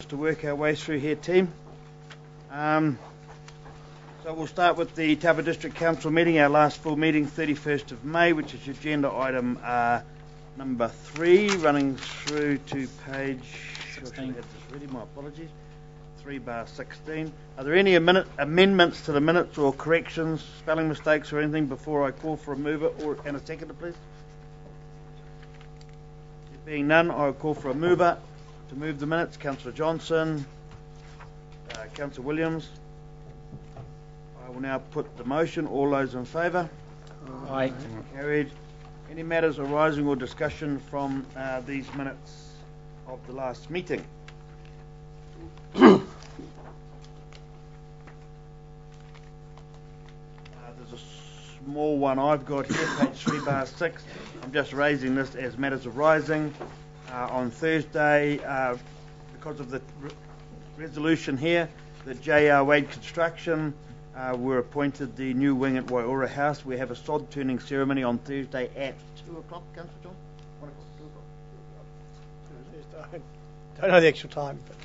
To work our way through here, team. So we'll start with the Taupo District Council meeting, our last full meeting, 31st of May, which is agenda item number 3, running through to page 16. My apologies. 3/16. Are there any amendments to the minutes or corrections, spelling mistakes or anything before I call for a mover and a seconder, please? There being none, I'll call for a mover. To move the minutes, Councillor Johnson, Councillor Williams. I will now put the motion. All those in favour? Aye. Carried. Any matters arising or discussion from these minutes of the last meeting? There's a small one I've got here, page 3/6. I'm just raising this as matters arising. On Thursday, because of the resolution here, that J.R. Wade Construction were appointed the new wing at Waiora House. We have a sod turning ceremony on Thursday at 2 o'clock, Councillor John? 1 o'clock, 2 o'clock. I don't know the actual time. But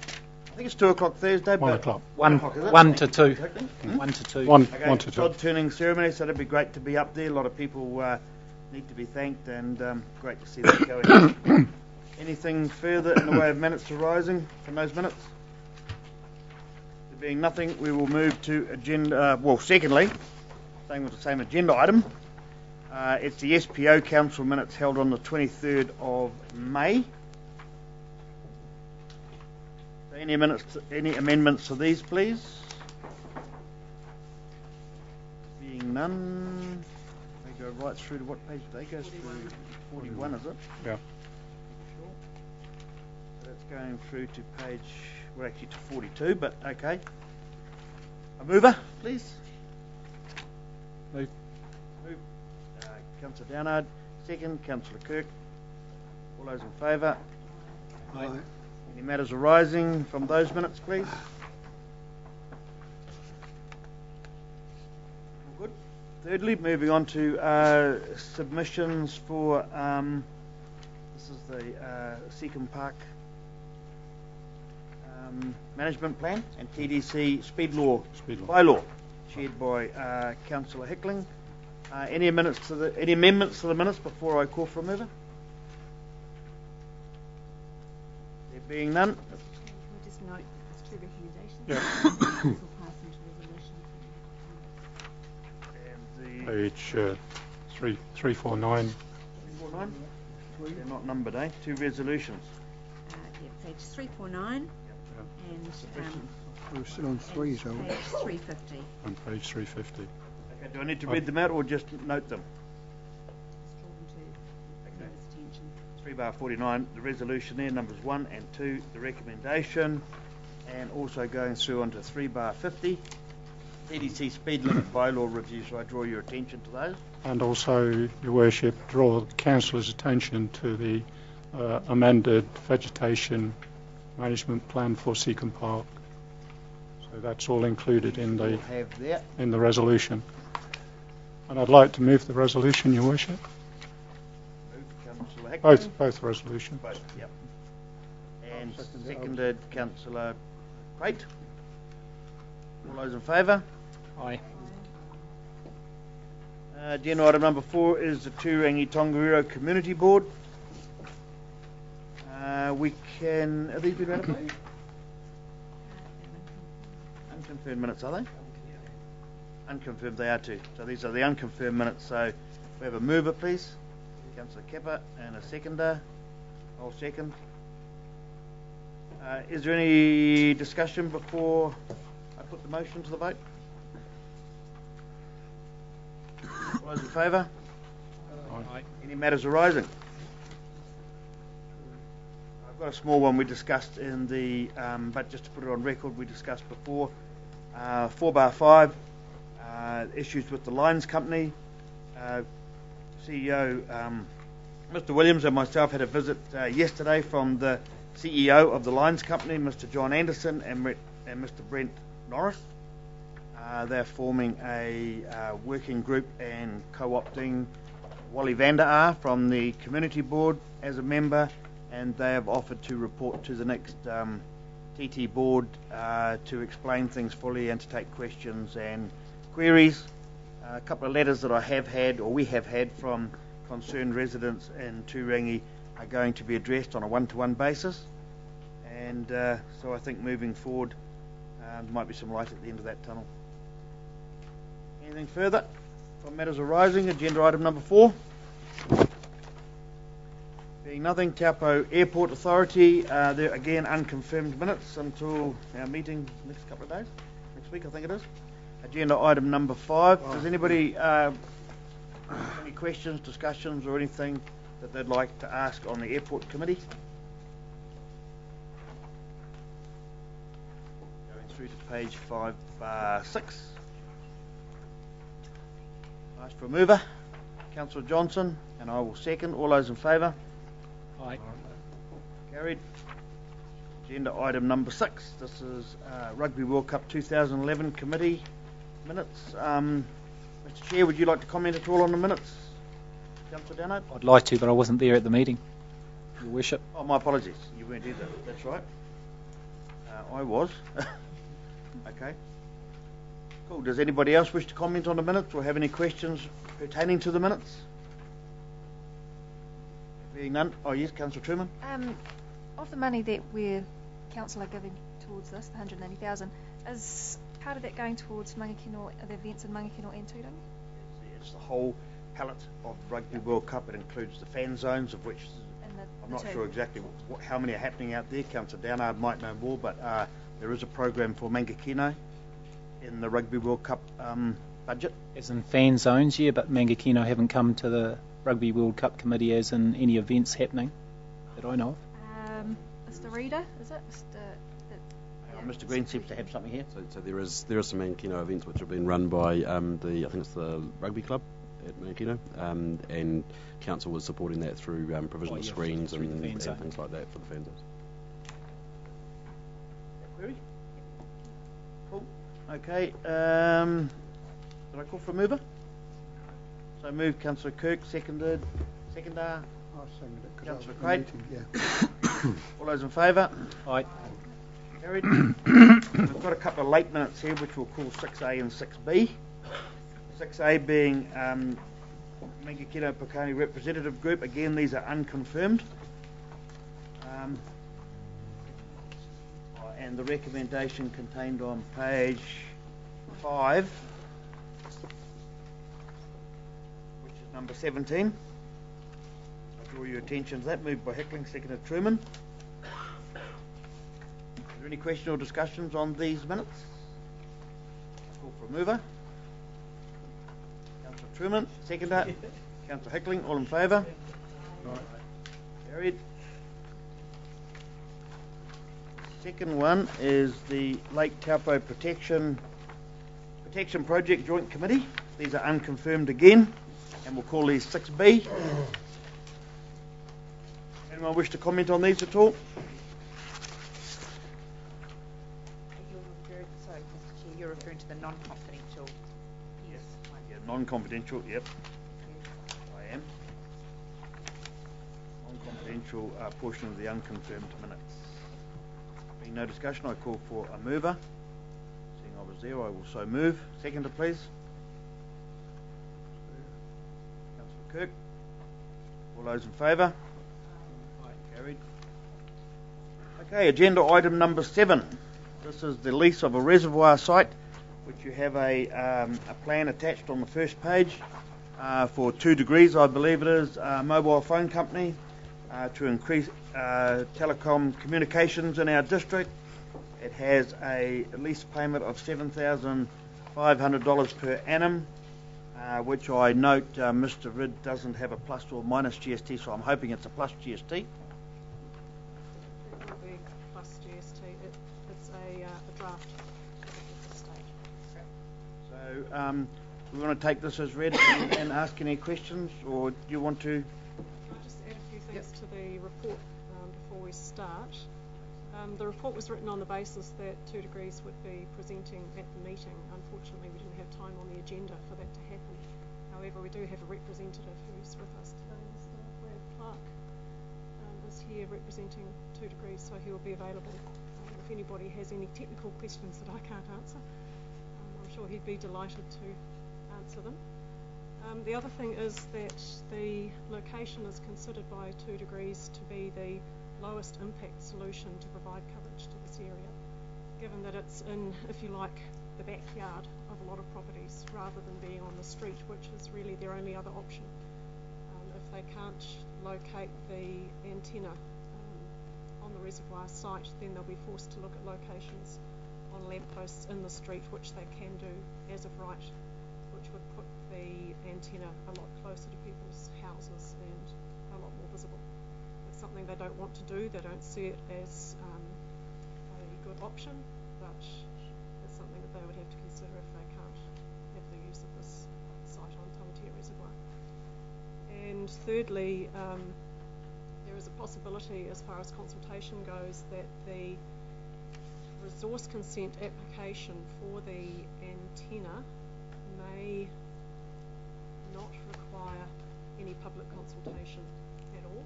I think it's 2 o'clock Thursday. 1 o'clock. 1 o'clock, is it? 1 to 2. Exactly? 1 to 2. Okay, 1 to 2. sod turning ceremony, so it'd be great to be up there. A lot of people need to be thanked, and great to see that going. Anything further in the way of minutes arising from those minutes? There being nothing, we will move to agenda. Secondly, staying with the same agenda item, it's the SPO Council minutes held on the 23rd of May. So any amendments to these, please? Being none, they go right through to what page do they go through? 41, is it? Yeah. That's going through to page, we're actually to 42, but okay. A mover, please. Move. Councillor Downard, second. Councillor Kirk. All those in favour? Aye. Any matters arising from those minutes, please? All good. Thirdly, moving on to submissions for, this is the Seacombe Park management plan and TDC speed law bylaw, chaired by Councillor Hickling. Any amendments to the minutes before I call for a mover? There being none. Can we just note there's 2 recommendations? Yeah. Council pass into resolution. And the Page 349. 349? They're not numbered, eh? 2 resolutions. Page 349 and we're still on 3, so page 350. On page 350. Okay, do I need to read them out or just note them? Just draw them to members' attention. 3/49, the resolution there, numbers 1 and 2, the recommendation, and also going through onto 3/50, TDC speed limit bylaw review, so I draw your attention to those. And also, Your Worship, draw the Councillor's attention to the amended vegetation management plan for Seacombe Park. So that's all included in We'll have that. the resolution. And I'd like to move the resolution, Your Worship. Moved Councillor Hickman. Both resolutions. Both, yep. And seconded Councillor Crate. All those in favour? Aye. Agenda item number 4 is the Turangi Tongariro Community Board. Have these been ratified? Unconfirmed minutes, are they? Unconfirmed they are too. So these are the unconfirmed minutes. So we have a mover, please. Councillor Kepper, and a seconder. I'll second. Is there any discussion before I put the motion to the vote? All those in favour? Aye. Any matters arising? I've got a small one we discussed in the, but just to put it on record, we discussed before, 4/5, issues with the Lines Company. CEO Mr. Williams and myself had a visit yesterday from the CEO of the Lines Company, Mr. John Anderson, and Mr. Brent Norris. They're forming a working group and co-opting Wally Vander Aar from the community board as a member, and they have offered to report to the next TT board to explain things fully and to take questions and queries. A couple of letters that I have had, or we have had, from concerned residents in Turangi are going to be addressed on a one-to-one basis. And so I think moving forward, there might be some light at the end of that tunnel. Anything further from matters arising? Agenda item number 4. Being nothing, Taupo Airport Authority, they're again unconfirmed minutes until our meeting next couple of days. Next week, I think it is. Agenda item number 5. Does anybody have any questions, discussions, or anything that they'd like to ask on the airport committee? Going through to page 6. Ask for a mover. Councillor Johnson, and I will second. All those in favour? Aye. Carried. Agenda item number 6. This is Rugby World Cup 2011 committee minutes. Mr. Chair, would you like to comment at all on the minutes? Councillor Downard? I'd like to, but I wasn't there at the meeting, Your Worship. Oh, my apologies. You weren't either. That's right. I was. Okay. Cool. Does anybody else wish to comment on the minutes or have any questions pertaining to the minutes? Being none. Oh, yes, Councillor Truman. Of the money that we're council are giving towards this, the 180,000, is part of that going towards Mangakino, the events in Mangakino and Turangi? It's the whole palette of Rugby World Cup. It includes the fan zones, of which I'm not sure exactly how many are happening out there. Councillor Downard might know more, but there is a program for Mangakino in the Rugby World Cup budget. As in fan zones, yeah, but Mangakino haven't come to the Rugby World Cup committee as in any events happening that I know of. Mr. Reader, is it? Mr. Green seems to have something here. So there is some Mangakino events which have been run by I think it's the rugby club at Mangakino, and council was supporting that through provision of screens and things like that for the fan zones. Query? Cool. Okay. Did I call for a mover? So moved, Councillor Kirk. Seconded. Seconder. I'll second it. Councillor Craig. Yeah. All those in favour? Aye. Carried. We've got a couple of late minutes here, which we'll call 6A and 6B. 6A being Mangakino Pakani Representative Group. Again, these are unconfirmed. And the recommendation contained on page 5, which is number 17. I draw your attention to that. Moved by Hickling, seconded Truman. Is there any question or discussions on these minutes? Call for a mover. Councillor Truman, seconder. Councillor Hickling, all in favour? Carried. Second one is the Lake Taupo Protection Project Joint Committee. These are unconfirmed again, and we'll call these 6B. Anyone wish to comment on these at all? Sorry, Mr. Chair, you're referring to the non-confidential. Yes. Yeah, non-confidential, yep. I am. Non-confidential portion of the unconfirmed minutes. Being no discussion, I call for a mover. Seeing I was there, I will so move. Seconder, please. Councillor Kirk. All those in favour? Carried. Okay, agenda item number 7. This is the lease of a reservoir site, which you have a plan attached on the first page for 2 Degrees, I believe it is, mobile phone company to increase telecom communications in our district. It has a lease payment of $7,500 per annum, which I note Mr. Ridd doesn't have a plus or minus GST, so I'm hoping it's a plus GST. It will be plus GST. It's a draft at this stage. So we want to take this as read and ask any questions, or do you want to? I'll just add a few things to the report before we start. The report was written on the basis that 2 Degrees would be presenting at the meeting. Unfortunately, we didn't have time on the agenda for that to happen. However, we do have a representative who's with us today, Mr. Brad Clark, is here representing 2 Degrees, so he will be available if if anybody has any technical questions that I can't answer, I'm sure he'd be delighted to answer them. The other thing is that the location is considered by 2 Degrees to be the lowest impact solution to provide coverage to this area, given that it's in, if you like, the backyard of a lot of properties rather than being on the street, which is really their only other option. If they can't locate the antenna on the reservoir site, then they'll be forced to look at locations on lampposts in the street, which they can do as of right, which would put the antenna a lot closer to people's houses and a lot more visible. It's something they don't want to do. They don't see it as a good option, but it's something that they would have to consider if they can't have the use of this site on Tamatea Reservoir. And thirdly, there is a possibility, as far as consultation goes, that the resource consent application for the antenna may not require any public consultation at all,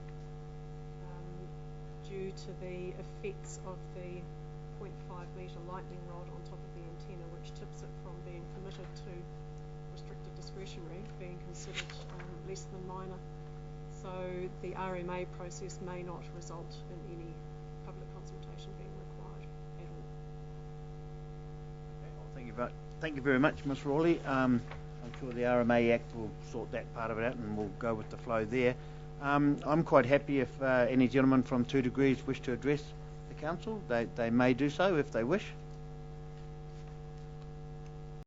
due to the effects of the 0.5 metre lightning rod on top of the antenna, which tips it from being permitted to restricted discretionary, being considered less than minor. So the RMA process may not result in any public consultation being required at all. Okay, well, thank you very much, Ms. Rawley. I'm sure the RMA Act will sort that part of it out and we'll go with the flow there. I'm quite happy if any gentlemen from 2 Degrees wish to address the council. They may do so if they wish.